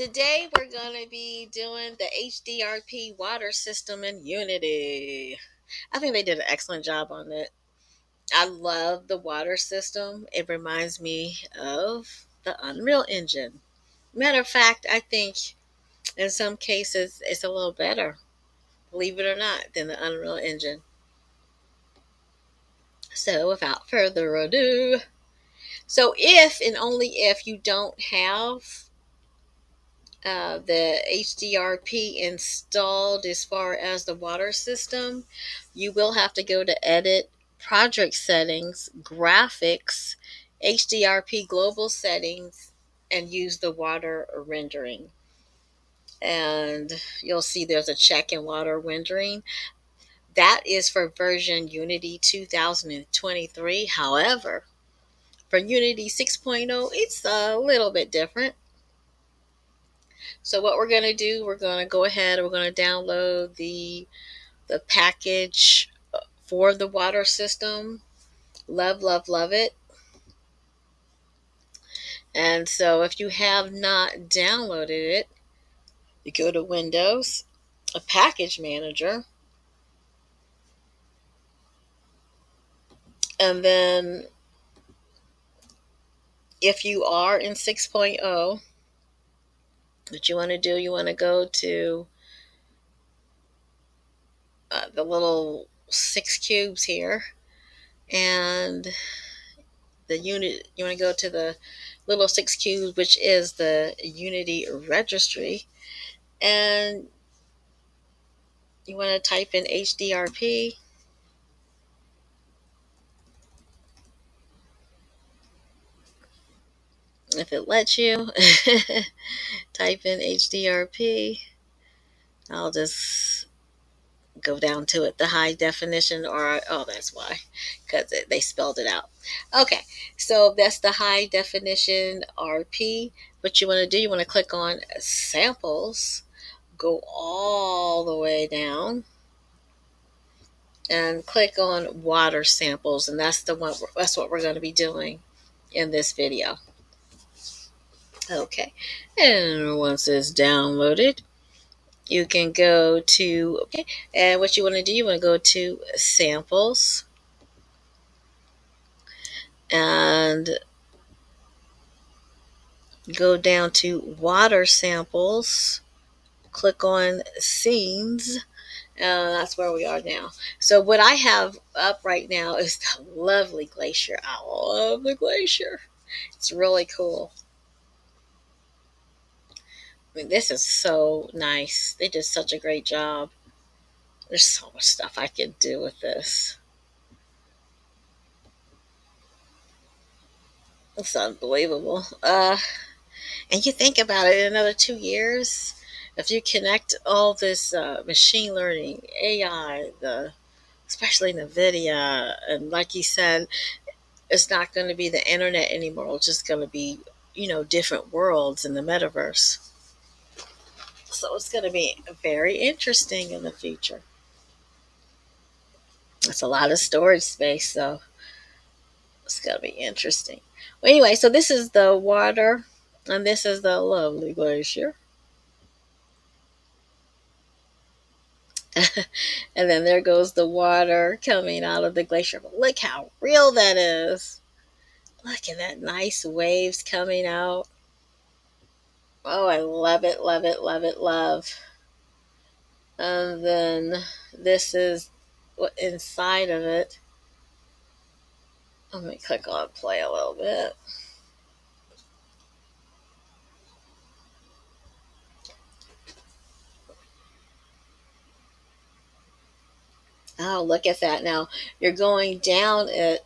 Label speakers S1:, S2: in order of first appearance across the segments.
S1: Today we're going to be doing the HDRP water system in Unity. I think they did an excellent job on it. I love the water system. It reminds me of the Unreal Engine. Matter of fact, I think in some cases it's a little better, believe it or not, than the Unreal Engine. So without further ado, so if and only if you don't have the HDRP installed as far as the water system, you will have to go to Edit, Project Settings, Graphics, HDRP Global Settings, and use the water rendering. And you'll see there's a check in water rendering. That is for version Unity 2023. However, for Unity 6.0, it's a little bit different. So what we're going to do, we're going to go ahead, we're going to download the package for the water system. Love, love, love it. And so if you have not downloaded it, you go to Windows, a package manager, and then if you are in 6.0, what you want to do, you want to go to the little 6 cubes here, and the unit, you want to go to the little 6 cubes, which is the Unity registry, and you want to type in HDRP. If it lets you, type in HDRP. I'll just go down to it, the high definition, or oh, that's why, because they spelled it out. Okay, so that's the high definition RP. What you want to do, you want to click on samples, go all the way down, and click on water samples, and that's the one. That's what we're going to be doing in this video. Okay, and once it's downloaded, you can go to, okay, and what you want to do, you want to go to samples, and go down to water samples, click on scenes, and that's where we are now. So what I have up right now is the lovely glacier. I love the glacier. It's really cool. I mean, this is so nice. They did such a great job. There's so much stuff I could do with this. It's unbelievable. And you think about it, in another 2 years, if you connect all this machine learning, AI, especially NVIDIA, and like you said, it's not going to be the internet anymore. It's just going to be, different worlds in the metaverse. So it's going to be very interesting in the future. It's a lot of storage space, so it's going to be interesting. Well, anyway, so this is the water, and this is the lovely glacier. And then there goes the water coming out of the glacier. But look how real that is. Look at that nice waves coming out. Oh, I love it, love it, love it, love. And then this is what inside of it. Let me click on play a little bit. Oh, look at that. Now you're going down it.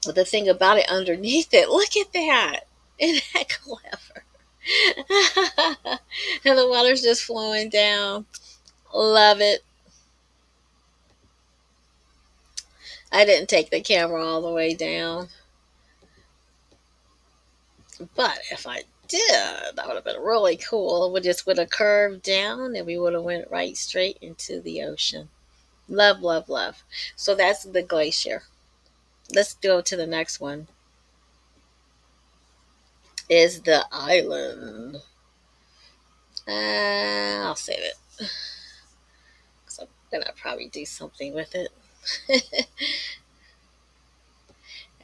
S1: The thing about it underneath it, look at that. Isn't that clever? And the water's just flowing down. Love it. I didn't take the camera all the way down. But if I did, that would have been really cool. We just would have curved down and we would have went right straight into the ocean. Love, love, love. So that's the glacier. Let's go to the next one. Is the island. I'll save it because I'm gonna probably do something with it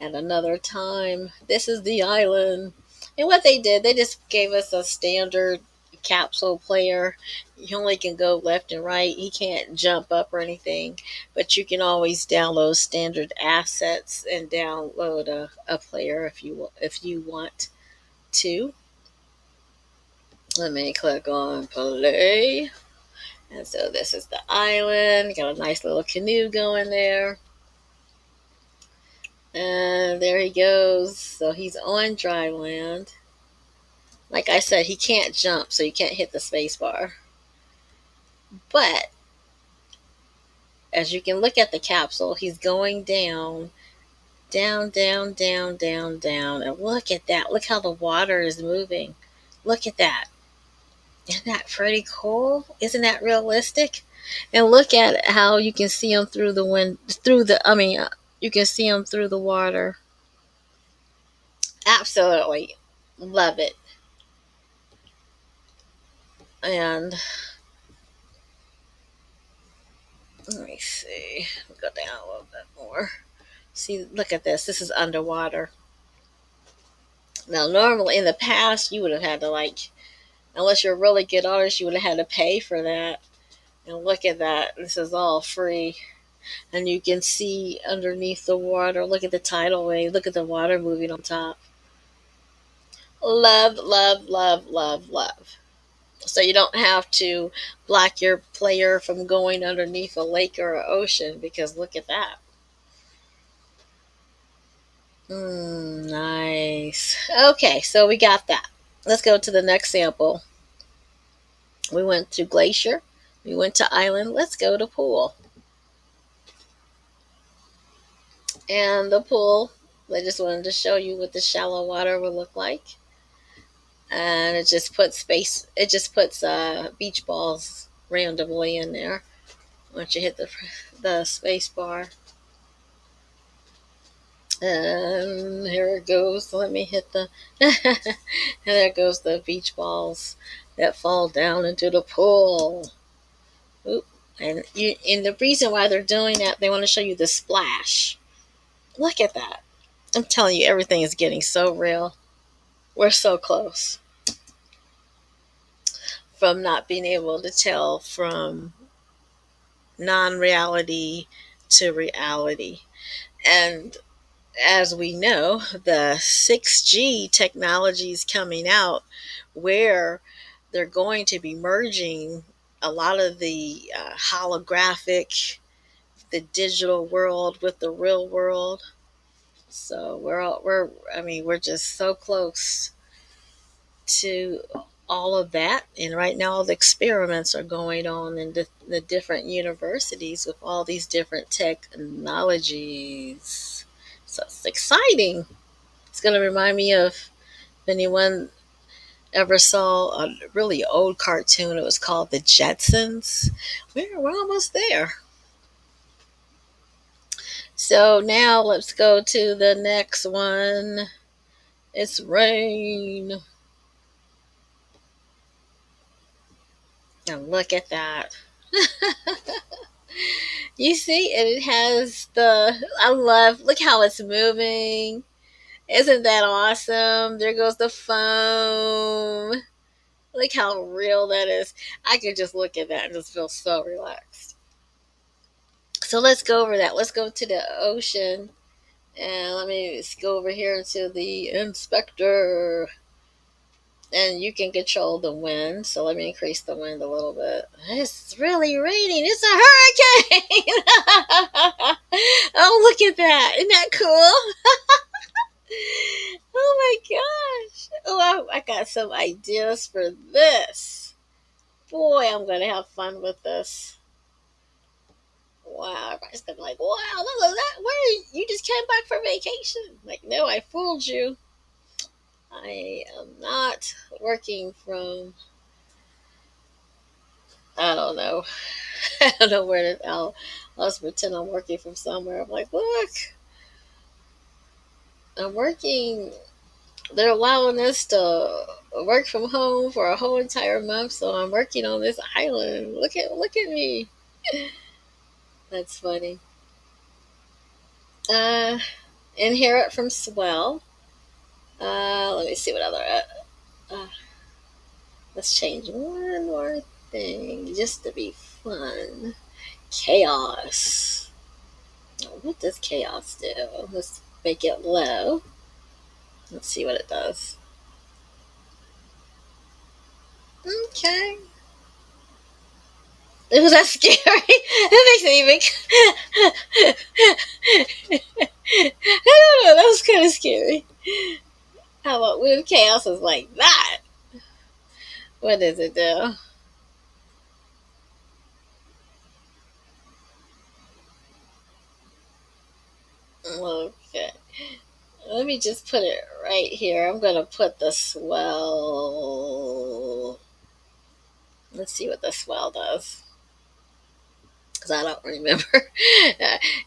S1: at another time. This is the island, and what they did, they just gave us a standard capsule player. He only can go left and right. He can't jump up or anything, but you can always download standard assets and download a player if you want to. Let me click on play. And so this is the island. Got a nice little canoe going there. And there he goes. So he's on dry land. Like I said, he can't jump, so you can't hit the space bar. But as you can look at the capsule, he's going down, down, down, down, down, down. And look at that. Look how the water is moving. Look at that. Isn't that pretty cool? Isn't that realistic? And look at how you can see him through the wind, you can see him through the water. Absolutely love it. And let me see, go down a little bit more. See, look at this. This is underwater. Now, normally in the past, you would have had to unless you're a really good artist, you would have had to pay for that. And look at that. This is all free. And you can see underneath the water. Look at the tidal wave. Look at the water moving on top. Love, love, love, love, love. So you don't have to block your player from going underneath a lake or an ocean because look at that. Nice. Okay, so we got that. Let's go to the next sample. We went to glacier. We went to island. Let's go to pool. And the pool, I just wanted to show you what the shallow water will look like. And it just puts beach balls randomly in there once you hit the space bar. And here it goes. Let me hit the and there goes the beach balls that fall down into the pool. Oop. And the reason why they're doing that, they want to show you the splash. Look at that. I'm telling you, everything is getting so real. We're so close from not being able to tell from non-reality to reality. And as we know, the 6G technology is coming out where they're going to be merging a lot of the holographic, the digital world with the real world. So we're just so close to all of that. And right now, all the experiments are going on in the different universities with all these different technologies. So it's exciting. It's going to remind me of if anyone ever saw a really old cartoon. It was called The Jetsons. We're almost there. So now let's go to the next one. It's rain. And look at that. You see, and it has look how it's moving. Isn't that awesome? There goes the foam. Look how real that is. I could just look at that and just feel so relaxed. So let's go over that. Let's go to the ocean. And let me go over here to the inspector. And you can control the wind. So let me increase the wind a little bit. It's really raining. It's a hurricane. Oh, look at that. Isn't that cool? Oh my gosh. Oh, I got some ideas for this. Boy, I'm going to have fun with this. Wow. Everybody's going to be like, wow, look at that. You just came back from vacation. Like, no, I fooled you. I am not working from, I don't know. I don't know where to, I'll just pretend I'm working from somewhere. I'm like, look, I'm working They're allowing us to work from home for a whole entire month, so I'm working on this island. Look at me. That's funny. Uh, Inherit from Swell. Let me see what other. Uh, let's change one more thing just to be fun. Chaos. What does chaos do? Let's make it low. Let's see what it does. Okay. It was that scary. That makes me even. I don't know. That was kind of scary. How about what if chaos is like that? What does it do? Okay. Let me just put it right here. I'm going to put the swell. Let's see what the swell does. Because I don't remember.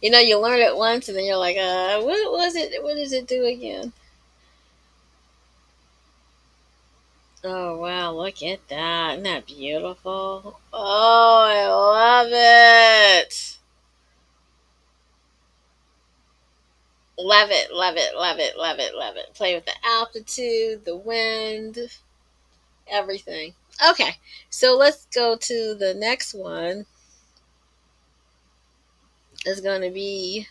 S1: You learn it once and then you're like, what was it? What does it do again? Oh, wow. Look at that. Isn't that beautiful? Oh, I love it. Love it, love it, love it, love it, love it. Play with the altitude, the wind, everything. Okay, so let's go to the next one. It's going to be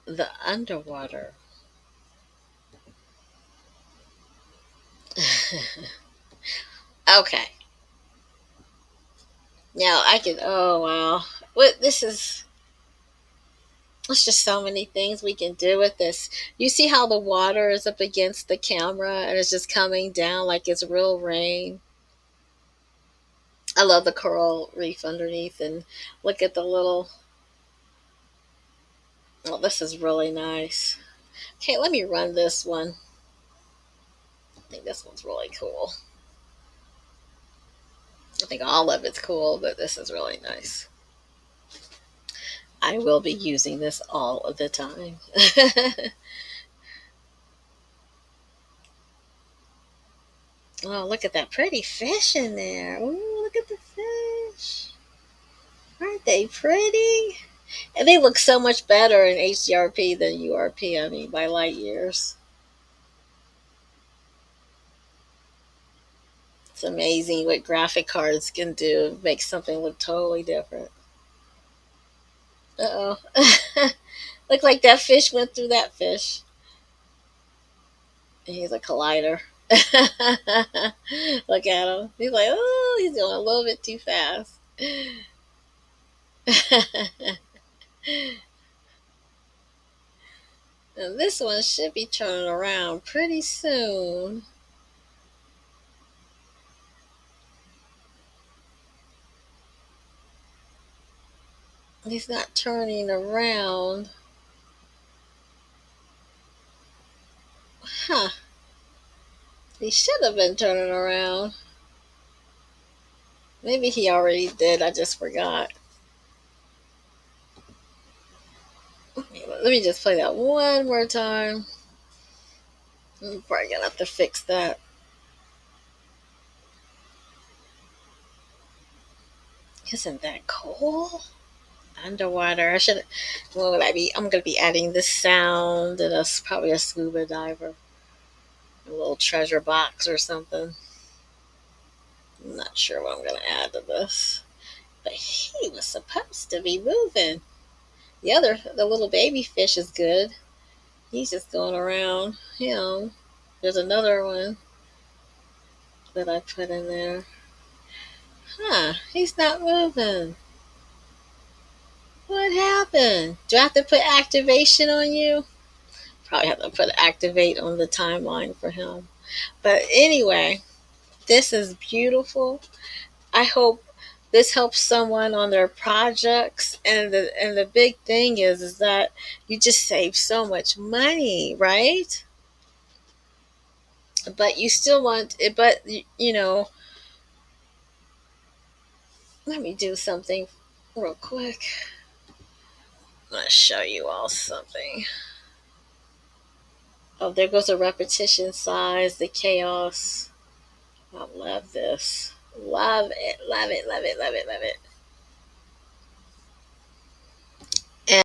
S1: the underwater. Okay, now I can. Oh wow, what this is. It's just so many things we can do with this. You see how the water is up against the camera and it's just coming down like it's real rain. I love the coral reef underneath, and look at the little. Oh, this is really nice. Okay, let me run this one. I think this one's really cool. I think all of it's cool, but this is really nice. I will be using this all of the time. Oh, look at that pretty fish in there. Ooh, look at the fish. Aren't they pretty? And they look so much better in HDRP than URP, I mean, by light years. It's amazing what graphic cards can do. Make something look totally different. Uh oh. Look like that fish went through that fish. And he's a collider. Look at him. He's like, oh, he's going a little bit too fast. And this one should be turning around pretty soon. He's not turning around. Huh. He should have been turning around. Maybe he already did. I just forgot. Let me just play that one more time. I'm probably going to have to fix that. Isn't that cool? Underwater. I should. What would I be? I'm going to be adding this sound and a, probably a scuba diver. A little treasure box or something. I'm not sure what I'm going to add to this. But he was supposed to be moving. The little baby fish is good. He's just going around him. There's another one that I put in there. Huh, he's not moving. What happened? Do I have to put activation on you? Probably have to put activate on the timeline for him. But anyway, this is beautiful. I hope this helps someone on their projects. And the big thing is that you just save so much money, right? But you still want it. But let me do something real quick. I'm gonna show you all something. Oh, there goes the repetition size, the chaos. I love this. Love it, love it, love it, love it, love it.